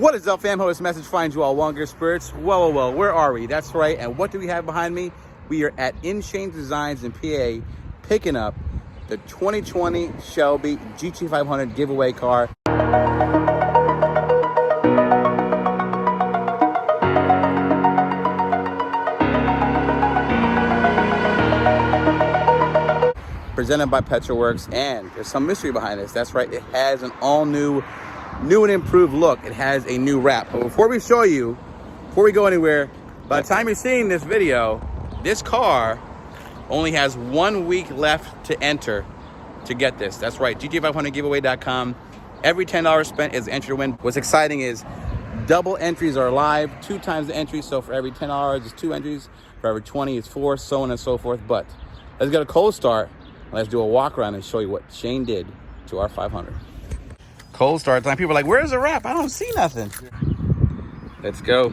What is up, fam? How this message finds you all longer spirits? Well, where are we? That's right. And what do we have behind me? We are at InShane Designs in PA, picking up the 2020 Shelby GT500 giveaway car. Presented by Petrolworks, and there's some mystery behind this. That's right. It has an all-new and improved look. It has a new wrap. But before we show you, before we go anywhere, by the time you're seeing this video, this car only has 1 week left to enter to get this. That's right, GT500giveaway.com. Every $10 spent is entry to win. What's exciting is double entries are live, 2 times the entry. So for every $10, it's 2 entries. For every 20, it's 4, so on and so forth. But let's get a cold start. Let's do a walk around and show you what Shane did to our 500. Cold start time. People are like, where's the wrap? I don't see nothing. Let's go.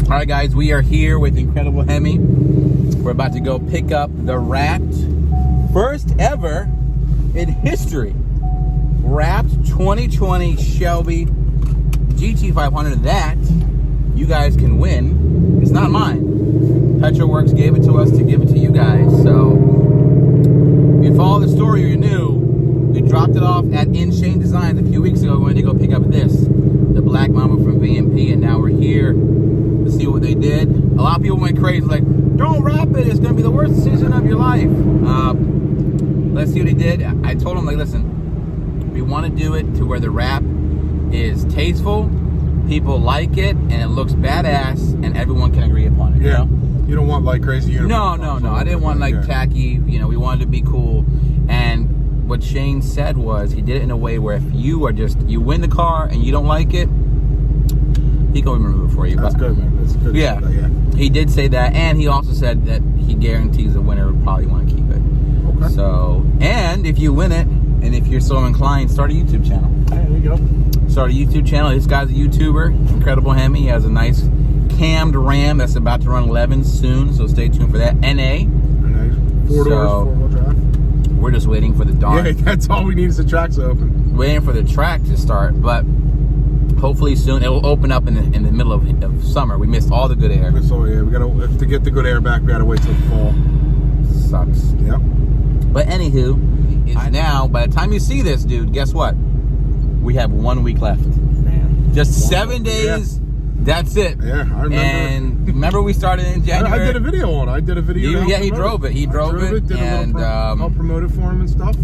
All right, guys, we are here with Incredible Hemi. We're about to go pick up the wrapped, first ever in history, wrapped 2020 Shelby GT500 that you guys can win. It's not mine. Petrolworks gave it to us to give it to you guys. So if you follow the story or you're new, we dropped it off at InShane Designs a few weeks ago. We went to go pick up this, the Black Mamba from VMP, and now we're here to see what they did. A lot of people went crazy, like, don't wrap it, it's gonna be the worst decision of your life. Let's see what he did. I told him, like, listen, we want to do it to where the wrap is tasteful, people like it, and it looks badass, and everyone can agree upon it. Yeah. You know? You don't want like crazy uniforms. No. I didn't want like tacky, you know, we wanted to be cool. And what Shane said was, he did it in a way where if you are just, you win the car and you don't like it, he can remove it for you. That's good, man. That's good. Yeah. He did say that, and he also said that he guarantees the winner would probably want to keep it. Okay. So, and if you win it, and if you're so inclined, start a YouTube channel. There you go. Start a YouTube channel. This guy's a YouTuber, Incredible Hemi. He has a nice cammed Ram that's about to run 11 soon, so stay tuned for that. NA. Nice. 4 doors, 4-wheel drive. We're just waiting for the darn. Yeah, that's all we need is the tracks to open. Waiting for the track to start, but hopefully soon. It will open up in the middle of summer. We missed all the good air. So yeah, we gotta, to get the good air back, we gotta wait till the fall. Sucks. Yep. But anywho, now, by the time you see this, dude, guess what? We have 1 week left. Man. Just 7 days. Yeah. That's it. Yeah, I remember. And remember we started in January? I did a video on it. I did a video. Yeah, he drove it. He drove it. Did and I'll promote it for him and stuff.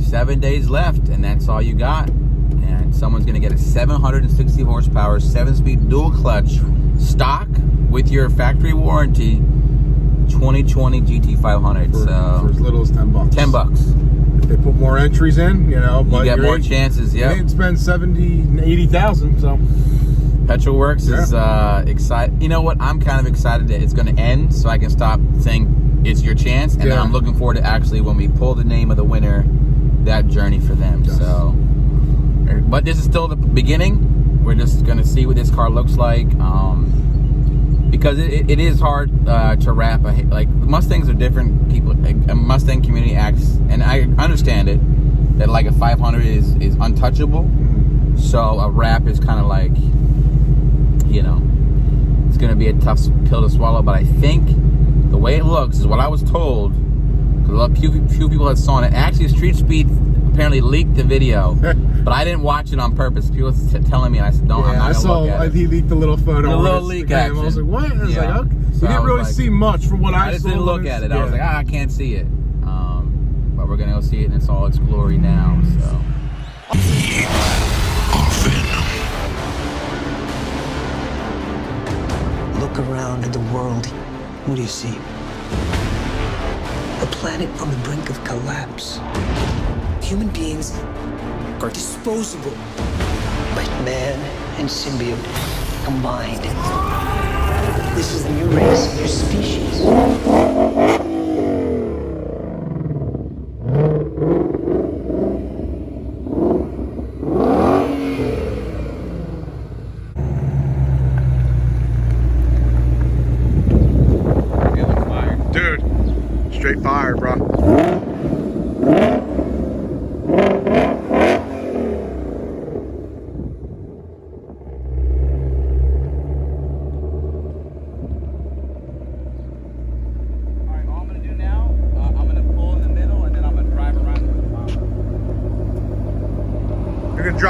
7 days left, and that's all you got. And someone's going to get a 760 horsepower, 7-speed dual clutch, stock with your factory warranty, 2020 GT500. For as little as $10. $10. If they put more entries in, you know, but you get more chances. Yeah, you didn't spend 70,000 and 80,000. So Petrolworks is excited. You know what? I'm kind of excited that it's going to end, so I can stop saying it's your chance. And then I'm looking forward to actually, when we pull the name of the winner, that journey for them. Yes. So, but this is still the beginning. We're just going to see what this car looks like. Because it is hard to wrap. Like, Mustangs are different. People, like, a Mustang community acts, and I understand it, that like a 500 is untouchable. So a wrap is kind of like, you know, it's going to be a tough pill to swallow. But I think the way it looks is what I was told. Because a few people had saw it. Actually, Street Speed apparently leaked the video, but I didn't watch it on purpose. People were telling me, and I said, "Don't." I'm not gonna look at it. He leaked the little photo. The little leak action. I was like, "What?" And I was like, "Okay." So we didn't really see much from what I saw. I just didn't look at it. I was like, I can't see it. But we're gonna go see it in all its glory now. So. Look around at the world. What do you see? A planet on the brink of collapse. Human beings are disposable. But man and symbiote combined. This is the new race of your species.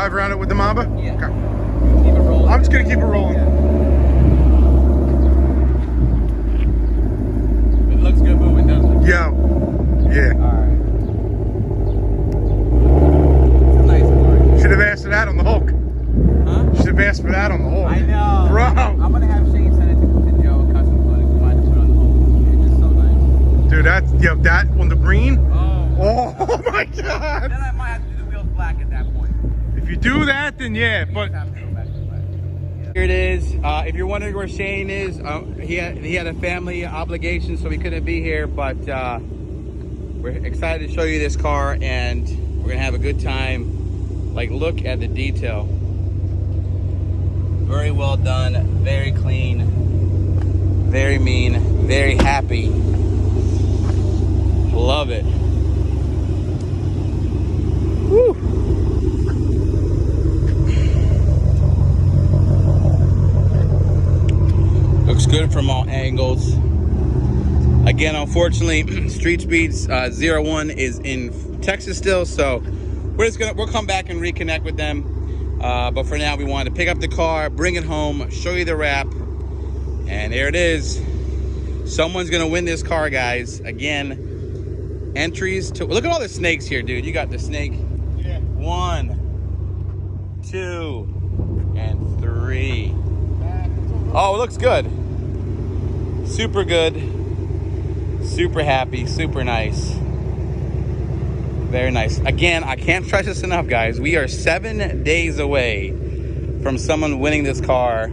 drive around it with the Mamba? Yeah. Okay. Keep it rolling. I'm just gonna keep it rolling. It looks good moving, doesn't it? Yo. Yeah. Alright. It's a nice car. Should have asked for that on the Hulk. Huh? Should have asked for that on the Hulk. I know. Bro. I'm gonna have Shane send it to Joe Custom Clothing. We might have to put it on the home. It's just so nice. Dude, that's, yo, that on the green? Oh. Oh my God. Then I might have to do the wheels black at that point. If you do that, then yeah, but. Have to go back to black. Yeah. Here it is. If you're wondering where Shane is, he had a family obligation, so he couldn't be here, but we're excited to show you this car, and we're gonna have a good time. Like, look at the detail. Very well done, very clean, very mean, very happy. Love it. Woo. Looks good from all angles. Again, unfortunately, Street Speeds 01 is in Texas still, so we'll come back and reconnect with them. But for now, we wanted to pick up the car, bring it home, show you the wrap, and there it is. Someone's gonna win this car, guys. Again, entries to, look at all the snakes here, dude. You got the snake. Yeah. 1, 2, and 3. Oh, it looks good. Super good. Super happy. Super nice. Very nice. Again, I can't stress this enough, guys. We are 7 days away from someone winning this car.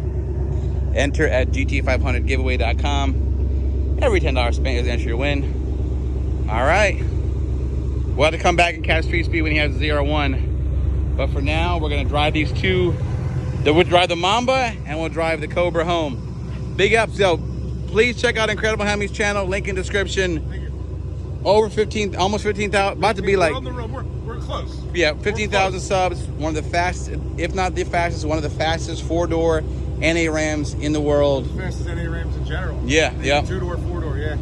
Enter at GT500giveaway.com. Every $10 spent is an entry to win. All right. We'll have to come back and catch Street Speed when he has 01. But for now, we're going to drive these two. We'll drive the Mamba and we'll drive the Cobra home. Big ups, yo. Please check out Incredible Hemi's channel. Link in description. Over 15, almost 15,000. About to be like, We're on the road. We're close. yeah, 15,000 subs. One of the fastest, if not the fastest, one of the fastest 4-door NA Rams in the world. Fastest NA Rams in general. Yeah, yeah. 2-door, 4-door, yeah.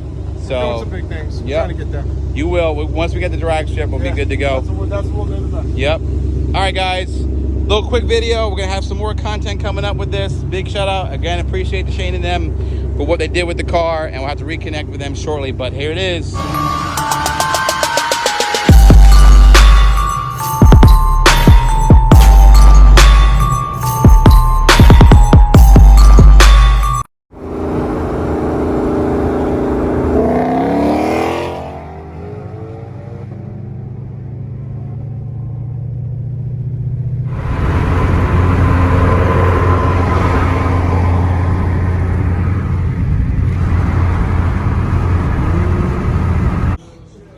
So, we're doing some big things. We're yeah. trying to get there. You will. Once we get the drag strip, we'll be good to go. That's what we'll do today. Yep. All right, guys. Little quick video. We're going to have some more content coming up with this. Big shout out. Again, appreciate the Shane and them for what they did with the car, and we'll have to reconnect with them shortly. But here it is.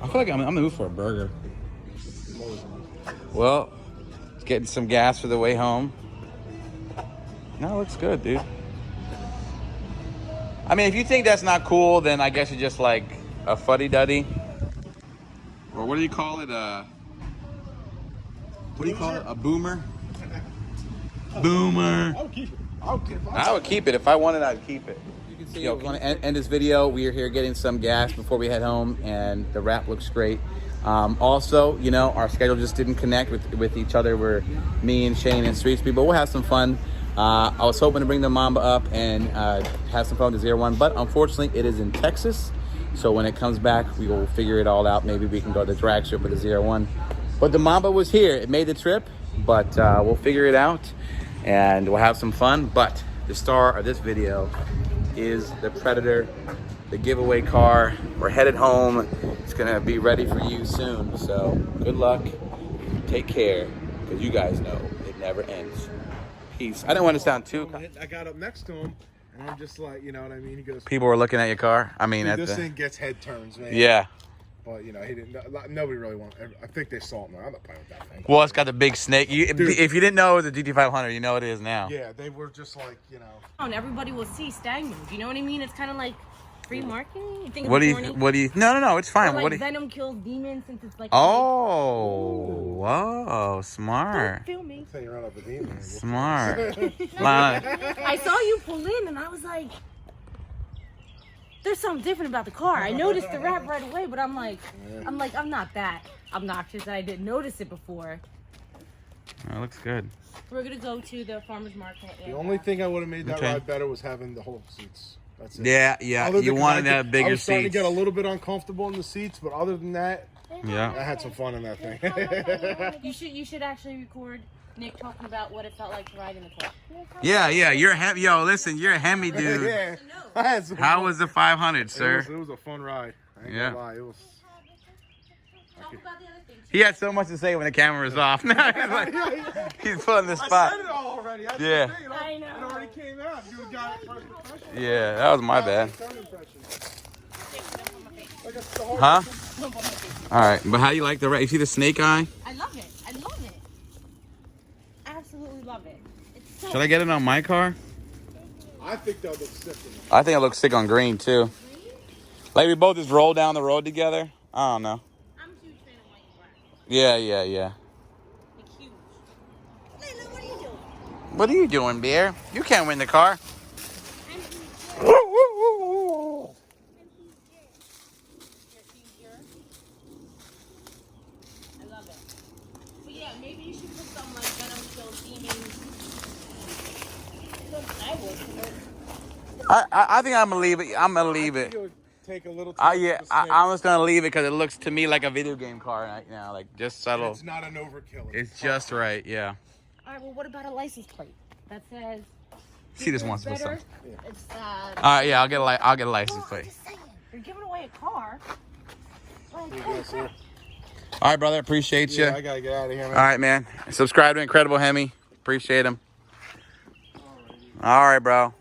I feel like I'm gonna move for a burger. Well, getting some gas for the way home. No, it looks good, dude. I mean, if you think that's not cool, then I guess you're just like a fuddy-duddy. Or what do you call it? What do you call it? A boomer? Boomer. I would keep it. I would keep it. If I wanted, I'd keep it. Yo, want to end this video. We are here getting some gas before we head home, and the wrap looks great. Also, you know, our schedule just didn't connect with each other. We're me and Shane and Street Speed, but we'll have some fun. I was hoping to bring the Mamba up and have some fun with the 01, but unfortunately it is in Texas. So when it comes back, we will figure it all out. Maybe we can go to the drag strip with the 01. But the Mamba was here. It made the trip, but we'll figure it out and we'll have some fun. But the star of this video is the Predator, the giveaway car. We're headed home. It's gonna be ready for you soon. So good luck, take care, because you guys know it never ends. Peace. I didn't want to sound too. I got up next to him, and I'm just like, you know what I mean? He goes, People were looking at your car. I mean, dude, at this the thing gets head turns, man. yeah. But you know, he didn't. Nobody really wanted. I think they saw it. I'm not playing with that thing. Well, it's got the big snake. If you didn't know it was a GT500, you know it is now. Yeah, they were just like, you know. And everybody will see StangMode. You know what I mean? It's kind of like free marketing. You think What do it's you? corny? What do you? No. It's fine. Or like What do you? Venom kills demons since it's like. Oh, whoa, smart, Don't film me. Say you're on up with him. smart. I saw you pull in and I was like, there's something different about the car. I noticed the wrap right away, but I'm like, I'm not that obnoxious that I didn't notice it before. That looks good. We're gonna go to the farmer's market. The only thing I would have made that Okay. ride better was having the whole seats. That's it. Yeah, yeah. Other You than- wanted to I have bigger was starting seats. to get a little bit uncomfortable in the seats, but other than that, I Yeah. had some fun in that thing. You should actually record Nick talking about what it felt like to ride in the car. Yeah, yeah. You're a Hemi. Yo, listen, you're a Hemi dude. Yeah. I had some How fun. was the 500, sir? It was a fun ride. I ain't Yeah. gonna lie. It was. Talk about the other things. He had so much to say when the camera was off. Now he's like, he's put on the I spot. said it all already. That's Yeah. the thing, I know. It already came out. You got it first impression. Yeah, that was my bad. Third impression. Like a star. Huh? All right, but how you like the ride? You see the snake eye? I love it. I love it. Absolutely love it. It's so Should I get it on my car? I think that looks sick. I think it looks sick on green too. Like we both just roll down the road together. I don't know. I'm a huge fan of white and black. Yeah, yeah, yeah. Like huge. Layla, what are you doing? What are you doing, Bear? You can't win the car. I love it. But yeah, maybe you should put some like Venom Kill demons. I would. I think I'm gonna leave it. I'm gonna leave it. It would take a little time. Yeah, with the snake. I'm just gonna leave it because it looks to me like a video game car right now. Like just subtle. It's not an overkill. It's just right. Yeah. All right. Well, what about a license plate that says? See this one. Better. It's All right. Yeah, I'll get a license Well, I'm plate. just saying, you're giving away a car. Like, Here you go, sir. All right, brother. Appreciate you. Yeah, I gotta get out of here, man. All right, man. Subscribe to Incredible Hemi. Appreciate him. All right, bro.